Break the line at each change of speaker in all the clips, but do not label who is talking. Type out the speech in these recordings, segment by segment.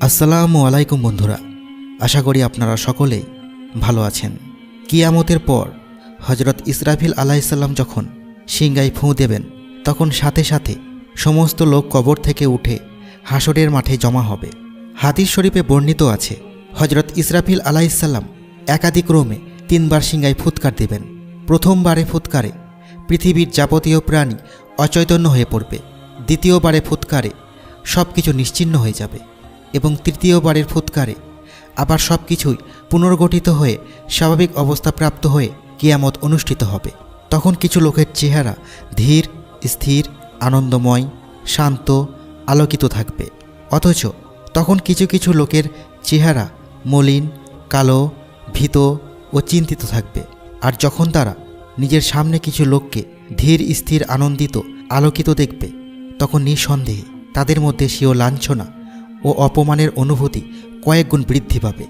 আসসালামু আলাইকুম বন্ধুরা, আশা করি আপনারা সকলেই ভালো আছেন। কিয়ামতের পর হজরত ইসরাফিল আলাইহিসসালাম যখন সিংগায় ফুঁ দেবেন, তখন সাথে সাথে সমস্ত লোক কবর থেকে উঠে হাসরের মাঠে জমা হবে। হাদিস শরীফে বর্ণিত আছে, হজরত ইসরাফিল আলাইহিসসালাম একাধিক্রমে 3 বার সিংগায় ফুৎকার দেবেন। প্রথমবারে ফুৎকারে পৃথিবীর যাবতীয় প্রাণী অচৈতন্য হয়ে পড়বে, দ্বিতীয়বারে ফুৎকারে সব কিছু নিশ্চিহ্ন হয়ে যাবে এবং তৃতীয়বারের ফুৎকারে আবার সব কিছুই পুনর্গঠিত হয়ে স্বাভাবিক অবস্থা প্রাপ্ত হয়ে কিয়ামত অনুষ্ঠিত হবে। তখন কিছু লোকের চেহারা ধীর, স্থির, আনন্দময়, শান্ত, আলোকিত থাকবে। অথচ তখন কিছু কিছু লোকের চেহারা মলিন, কালো, ভীত ও চিন্তিত থাকবে। আর যখন তারা নিজের সামনে কিছু লোককে ধীর, স্থির, আনন্দিত, আলোকিত দেখবে, তখন নিঃসন্দেহে তাদের মধ্যে স্বীয় লাঞ্ছনা ও অপমানের অনুভূতি কয়েক গুণ বৃদ্ধি পাবে।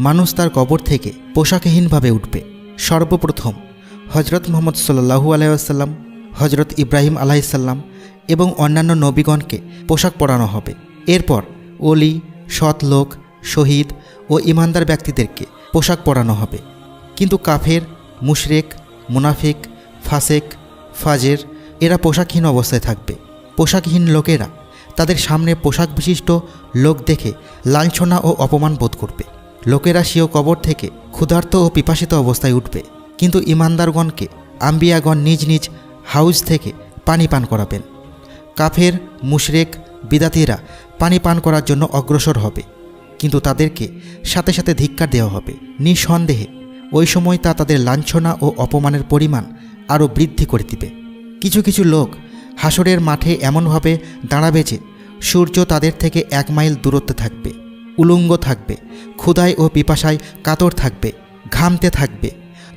মানুষ তার কবর থেকে পোশাকহীনভাবে উঠবে। সর্বপ্রথম হজরত মুহাম্মদ সাল্লাল্লাহু আলাইহি ওয়াসাল্লাম, হজরত ইব্রাহিম আলাইহিসসালাম এবং অন্যান্য নবীগণকে পোশাক পরানো হবে। এরপর অলি, সৎ লোক, শহীদ ও ইমানদার ব্যক্তিদেরকে পোশাক পরানো হবে। কিন্তু কাফের, মুশরিক, মুনাফিক, ফাসেক, ফাজের এরা পোশাকহীন অবস্থায় থাকবে। পোশাকহীন লোকেরা তাদের সামনে পোশাক বিশিষ্ট লোক দেখে লাঞ্ছনা ও অপমান বোধ করবে। লোকেরা স্বীয় কবর থেকে ক্ষুধার্ত ও পিপাসিত অবস্থায় উঠবে, কিন্তু ইমানদারগণকে আম্বিয়াগণ নিজ নিজ হাউজ থেকে পানি পান করাবেন। কাফের, মুশরিক, বিদাতীরা পানি পান করার জন্য অগ্রসর হবে, কিন্তু তাদেরকে সাথে সাথে ধিক্কার দেওয়া হবে। নিঃসন্দেহে ওই সময় তা তাদের লাঞ্ছনা ও অপমানের পরিমাণ আরও বৃদ্ধি করে দিবে। কিছু কিছু লোক হাসরের মাঠে এমনভাবে দাঁড়াবে যে সূর্য তাদের থেকে 1 মাইল দূরত্বে থাকবে, উলঙ্গ থাকবে, ক্ষুধায় ও পিপাসায় কাতর থাকবে, ঘামতে থাকবে।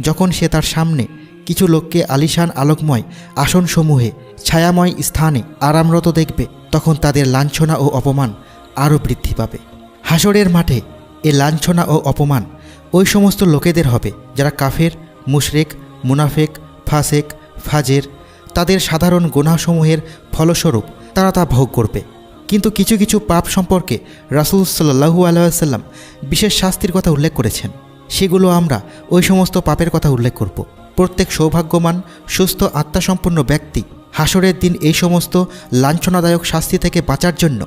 যখন সে তার সামনে কিছু লোককে আলিশান আলোকময় আসনসমূহে ছায়াময় স্থানে আরামরত দেখবে, তখন তাদের লাঞ্ছনা ও অপমান আরও বৃদ্ধি পাবে। হাসরের মাঠে এ লাঞ্ছনা ও অপমান ওই সমস্ত লোকেদের হবে যারা কাফের, মুশরিক, মুনাফিক, ফাসেক, ফাজের। তাদের সাধারণ গুনাহসমূহের ফলস্বরূপ তারা তা ভোগ করবে। কিন্তু কিছু কিছু পাপ সম্পর্কে রাসূল সাল্লাল্লাহু আলাইহি ওয়াসাল্লাম বিশেষ শাস্তির কথা উল্লেখ করেছেন। সেগুলো আমরা ওই সমস্ত পাপের কথা উল্লেখ করব। প্রত্যেক সৌভাগ্যবান, সুস্থ আত্মাসম্পন্ন ব্যক্তি হাসরের দিন এই সমস্ত লাঞ্ছনাদায়ক শাস্তি থেকে বাঁচার জন্য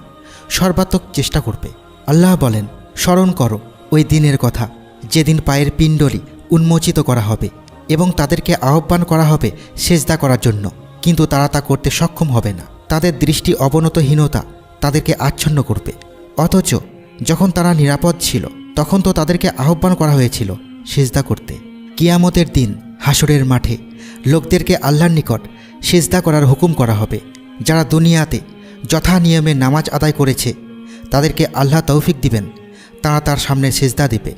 সর্বাত্মক চেষ্টা করবে। আল্লাহ বলেন, স্মরণ করো ওই দিনের কথা, যেদিন পায়ের পিণ্ডলি উন্মোচিত করা হবে এবং তাদেরকে আহ্বান করা হবে সেজদা করার জন্য, কিন্তু তারা তা করতে সক্ষম হবে না। তাদের দৃষ্টি অবনতহীনতা তাদেরকে আচ্ছন্ন করবে। অথচ যখন তারা নিরাপদ ছিল, তখন তো তাদেরকে আহ্বান করা হয়েছিল সেজদা করতে। কিয়ামতের দিন হাসরের মাঠে লোকদেরকে আল্লাহর নিকট সেজদা করার হুকুম করা হবে। যারা দুনিয়াতে যথা নিয়মে নামাজ আদায় করেছে, তাদেরকে আল্লাহ তৌফিক দিবেন, তারা তার সামনে সেজদা দিবে।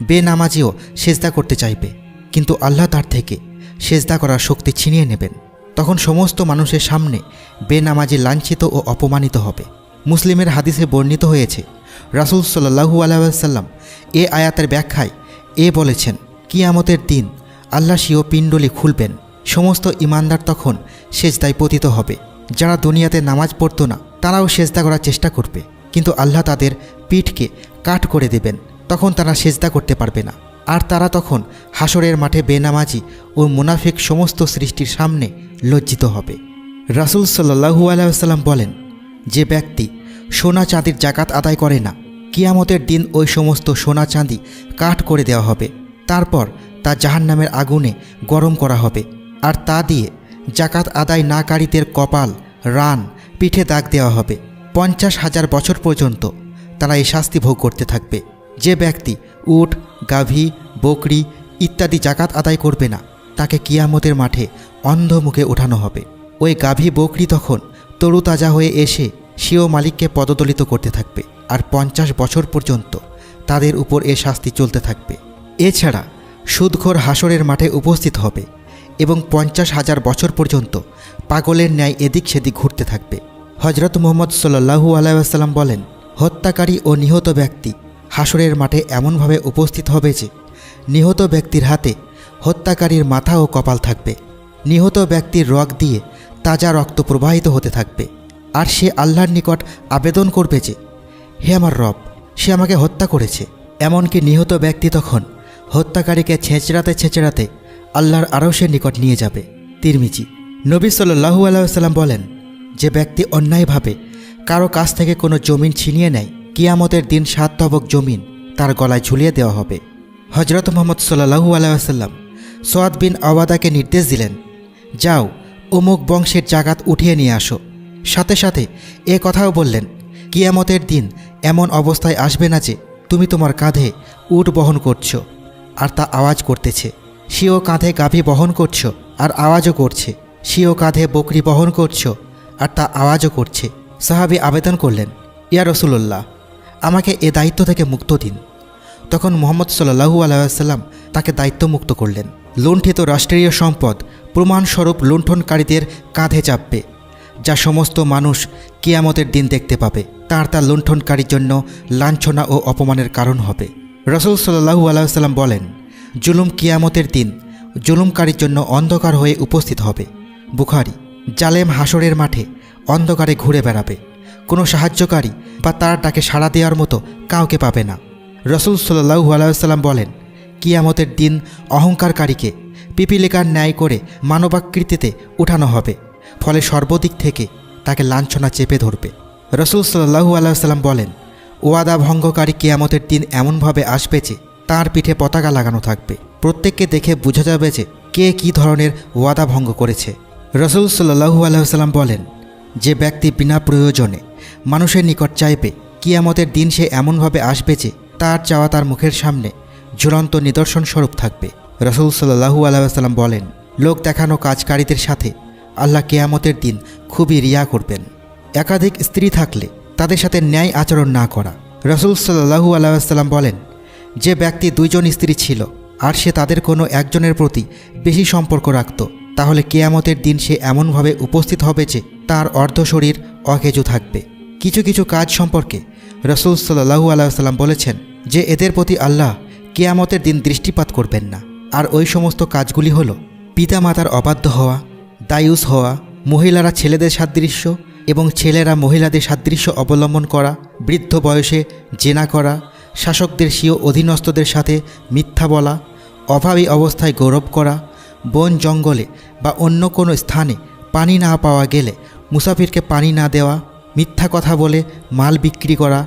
বেনামাজিও সেজদা করতে চাইবে, কিন্তু আল্লাহ তার থেকে সেজদা করার শক্তি ছিনিয়ে নেবেন। তখন সমস্ত মানুষের সামনে বেনামাজি লাঞ্ছিত ও অপমানিত হবে। মুসলিমের হাদিসে বর্ণিত হয়েছে, রাসূল সাল্লাল্লাহু আলাইহি ওয়াসাল্লাম এ আয়াতের ব্যাখ্যায় বলেছেন, কিয়ামতের দিন আল্লাহ স্বীয় পিণ্ডলি খুলবেন। সমস্ত ইমানদার তখন সেজদায় পতিত হবে। যারা দুনিয়াতে নামাজ পড়তো না, তারাও সেজদা করার চেষ্টা করবে, কিন্তু আল্লাহ তাদের পিঠকে কাট করে দেবেন। তখন তারা সেজদা করতে পারবে না। আর তারা তখন হাসরের মাঠে বেনামাজি ও মুনাফিক সমস্ত সৃষ্টির সামনে লজ্জিত হবে। রাসূল সাল্লাল্লাহু আলাইহি ওয়াসাল্লাম বলেন, যে ব্যক্তি সোনা চাঁদির যাকাত আদায় করে না, কিয়ামতের দিন ওই সমস্ত সোনা চাঁদি কাঠ করে দেওয়া হবে। তারপর তা জাহান্নামের আগুনে গরম করা হবে, আর তা দিয়ে যাকাত আদায় নাকারীদের কপাল, রান, পিঠে দাগ দেওয়া হবে। 50,000 বছর পর্যন্ত তারা এই শাস্তি ভোগ করতে থাকবে। যে ব্যক্তি উট, গাভী, বকরি ইত্যাদি যাকাত আদায় করবে না, তাকে কিয়ামতের মাঠে অন্ধ মুখে ওঠানো হবে। ওই গাভী, বকরি তখন তরুতাজা হয়ে এসে স্বীয় মালিককে পদদলিত করতে থাকবে, আর 50 বছর পর্যন্ত তাদের উপর এ শাস্তি চলতে থাকবে। এছাড়া সুদখোর হাসরের মাঠে উপস্থিত হবে এবং 50,000 বছর পর্যন্ত পাগলের ন্যায় এদিক সেদিক ঘুরতে থাকবে। হজরত মুহাম্মদ সাল্লাল্লাহু আলাইহি ওয়াসাল্লাম বলেন, হত্যাকারী ও নিহত ব্যক্তি হাসরের মাঠে এমনভাবে উপস্থিত হবে যে নিহত ব্যক্তির হাতে হত্যাকারীর মাথা ও কপাল থাকবে। নিহত ব্যক্তির রগ দিয়ে তাজা রক্ত প্রবাহিত হতে থাকবে, আর সে আল্লাহর নিকট আবেদন করবে যে, হে আমার রব, সে আমাকে হত্যা করেছে। এমনকি নিহত ব্যক্তি তখন হত্যাকারীকে ছেঁচড়াতে ছেঁচড়াতে আল্লাহর আরশের নিকট নিয়ে যাবে। তিরমিজি। নবী সাল্লাল্লাহু আলাইহি ওয়াসাল্লাম বলেন, যে ব্যক্তি অন্যায়ভাবে কারো কাছ থেকে কোনো জমিন ছিনিয়ে নেয়, কিয়ামতের দিন 7 তবক জমিন তার গলায় ঝুলিয়ে দেওয়া হবে। হজরত মুহাম্মদ সাল্লাল্লাহু আলাইহি ওয়াসাল্লাম সোয়াদ বিন আওয়াদাকে নির্দেশ দিলেন, যাও অমুক বংশের জাকাত উঠিয়ে নিয়ে আসো। সাথে সাথে এ কথাও বললেন, কিয়ামতের দিন এমন অবস্থায় আসবে না যে তুমি তোমার কাঁধে উট বহন করছো আর তা আওয়াজ করতেছে, সেও কাঁধে গাভী বহন করছো আর আওয়াজও করছে, সেও কাঁধে বকরি বহন করছো আর তা আওয়াজও করছে। সাহাবী আবেদন করলেন, ইয়া রাসূলুল্লাহ, আমাকে এ দায়িত্ব থেকে মুক্ত দিন। তখন মুহাম্মদ সাল্লাল্লাহু আলাইহি ওয়াসাল্লাম তাকে দায়িত্বমুক্ত করলেন। লুণ্ঠিত রাষ্ট্রীয় সম্পদ প্রমাণস্বরূপ লুণ্ঠনকারীদের কাঁধে চাপবে, যা সমস্ত মানুষ কিয়ামতের দিন দেখতে পাবে। তা লুণ্ঠনকারীর জন্য লাঞ্ছনা ও অপমানের কারণ হবে। রাসূল সাল্লাল্লাহু আলাইহি ওয়াসাল্লাম বলেন, জুলুম কিয়ামতের দিন জুলুমকারীর জন্য অন্ধকার হয়ে উপস্থিত হবে। বুখারী। জালেম হাসরের মাঠে অন্ধকারে ঘুরে বেড়াবে, কোনো সাহায্যকারী বা তার ডাকে সাড়া দেওয়ার মতো কাউকে পাবে না। রাসূল সাল্লাল্লাহু আলাইহি ওয়াসাল্লাম বলেন, কিয়ামতের দিন অহংকারকারীকে পিপীলিকার ন্যায় করে মানবাকৃতিতে উঠানো হবে, ফলে সর্বদিক থেকে তাকে লাঞ্ছনা চেপে ধরবে। রাসূল সাল্লাল্লাহু আলাইহি ওয়াসাল্লাম বলেন, ওয়াদা ভঙ্গকারী কিয়ামতের দিন এমনভাবে আসবে যে তার পিঠে পতাকা লাগানো থাকবে, প্রত্যেককে দেখে বোঝা যাবে যে কে কী ধরনের ওয়াদা ভঙ্গ করেছে। রাসূল সাল্লাল্লাহু আলাইহি ওয়াসাল্লাম বলেন, যে ব্যক্তি বিনা প্রয়োজনে মানুষের নিকট চাইবে, কিয়ামতের দিন সে এমনভাবে আসবে যে তার চাওয়া তার মুখের সামনে ঝুলন্ত নিদর্শন স্বরূপ থাকবে। রাসূল সাল্লাল্লাহু আলাইহি ওয়াসাল্লাম বলেন, লোক দেখানো কাজকারীদের সাথে আল্লাহ কিয়ামতের দিন খুবই রিয়া করবেন। একাধিক স্ত্রী থাকলে তাদের সাথে ন্যায় আচরণ না করা। রাসূল সাল্লাল্লাহু আলাইহি ওয়াসাল্লাম বলেন, যে ব্যক্তি 2 জন স্ত্রী ছিল আর সে তাদের কোনো একজনের প্রতি বেশি সম্পর্ক রাখত, তাহলে কিয়ামতের দিন সে এমনভাবে উপস্থিত হবে যে তার অর্ধ শরীর অকেজু থাকবে। কিছু কিছু কাজ সম্পর্কে রাসূল সাল্লাল্লাহু আলাইহি ওয়াসাল্লাম বলেছেন যে এদের প্রতি আল্লাহ কিয়ামতের দিন দৃষ্টিপাত করবেন না। আর ওই সমস্ত কাজগুলি হলো পিতামাতার অবাধ্য হওয়া, দায়ুস হওয়া, মহিলারা ছেলেদের সাদৃশ্য এবং ছেলেরা মহিলাদের সাদৃশ্য অবলম্বন করা, বৃদ্ধ বয়সে জেনা করা, শাসকদের স্বীয় অধীনস্থদের সাথে মিথ্যা বলা, অভাবী অবস্থায় গৌরব করা, বন জঙ্গলে বা অন্য কোনো স্থানে পানি না পাওয়া গেলে মুসাফিরকে পানি না দেওয়া, মিথ্যা কথা বলে মাল বিক্রি করা,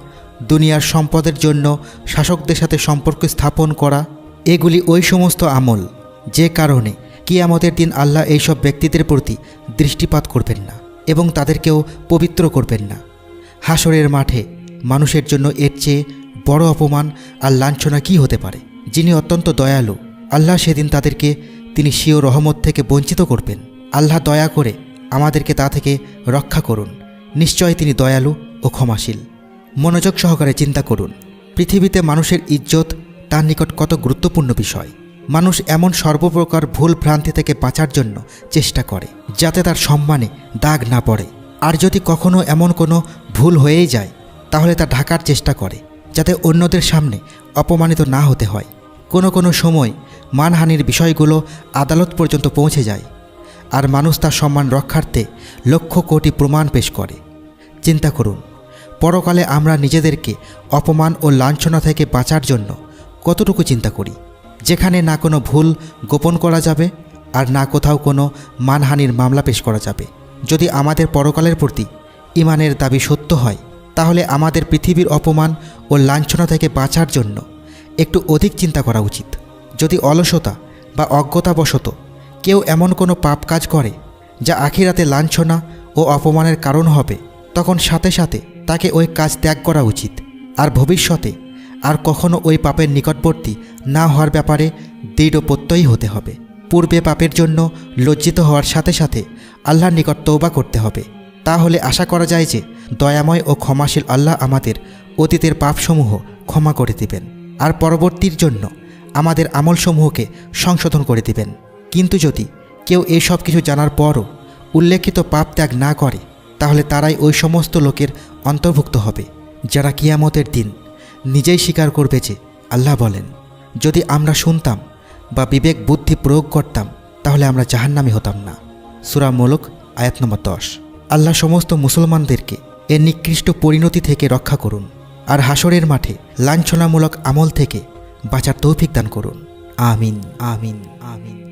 দুনিয়ার সম্পদের জন্য শাসকদের সাথে সম্পর্ক স্থাপন করা। এগুলি ওই সমস্ত আমল যে কারণে কিয়ামতের দিন আল্লাহ এইসব ব্যক্তিদের প্রতি দৃষ্টিপাত করবেন না এবং তাদেরকেও পবিত্র করবেন না। হাসরের মাঠে মানুষের জন্য এর চেয়ে বড় অপমান আর লাঞ্ছনা কী হতে পারে? যিনি অত্যন্ত দয়ালু, আল্লাহ সেদিন তাদেরকে তিনি স্বীয় রহমত থেকে বঞ্চিত করবেন। আল্লাহ দয়া করে আমাদেরকে তা থেকে রক্ষা করুন। নিশ্চয় তিনি দয়ালু ও ক্ষমাশীল। মনোযোগ সহকারে চিন্তা করুন, পৃথিবীতে মানুষের ইজ্জত তার নিকট কত গুরুত্বপূর্ণ বিষয়। মানুষ এমন সর্বপ্রকার ভুল ভ্রান্তি থেকে বাঁচার জন্য চেষ্টা করে যাতে তার সম্মানে দাগ না পড়ে। আর যদি কখনো এমন কোনো ভুল হয়েই যায় তাহলে তা ঢাকার চেষ্টা করে যাতে অন্যদের সামনে অপমানিত না হতে হয়। কোনো সময় মানহানির বিষয়গুলো আদালত পর্যন্ত পৌঁছে যায় আর মানুষ তার সম্মান রক্ষার্থে লক্ষ কোটি প্রমাণ পেশ করে। চিন্তা করুন, পরকালে আমরা নিজেদেরকে অপমান ও লাঞ্ছনা থেকে বাঁচার জন্য কতটুকু চিন্তা করি, যেখানে না কোনো ভুল গোপন করা যাবে আর না কোথাও কোনো মানহানির মামলা পেশ করা যাবে। যদি আমাদের পরকালের প্রতি ঈমানের দাবি সত্য হয় তাহলে আমাদের পৃথিবীর অপমান ও লাঞ্ছনা থেকে বাঁচার জন্য একটু অধিক চিন্তা করা উচিত। যদি অলসতা বা অজ্ঞতাবশত কেউ এমন কোনো পাপ কাজ করে যা আখিরাতে লাঞ্ছনা ও অপমানের কারণ হবে, তখন সাথে সাথে তাকে ওই কাজ ত্যাগ করা উচিত আর ভবিষ্যতে আর কখনো ওই পাপের নিকটবর্তী না হওয়ার ব্যাপারে দৃঢ় প্রত্যয়ী হতে হবে। পূর্বে পাপের জন্য লজ্জিত হওয়ার সাথে সাথে আল্লাহর নিকট তওবা করতে হবে। তাহলে আশা করা যায় যে দয়াময় ও ক্ষমাশীল আল্লাহ আমাদের অতীতের পাপসমূহ ক্ষমা করে দিবেন আর পরবর্তীর জন্য আমাদের আমলসমূহকে সংশোধন করে দিবেন। কিন্তু যদি কেউ এই সব কিছু জানার পরও উল্লেখিত পাপ ত্যাগ না করে তাহলে তারাই ওই সমস্ত লোকের অন্তর্ভুক্ত হবে যারা কিয়ামতের দিন নিজেই স্বীকার করবে যে আল্লাহ বলেন, যদি আমরা শুনতাম বা বিবেক বুদ্ধি প্রয়োগ করতাম তাহলে আমরা জাহান্নামী হতাম না। সূরা মুলক আয়াত নম্বর 10। আল্লাহ সমস্ত মুসলমানদেরকে এর নিকৃষ্ট পরিণতি থেকে রক্ষা করুন। আর হাসরের মাঠে লাঞ্ছনামূলক আমল থেকে বাঁচার তৌফিক দান করুন। আমিন আমিন আমিন।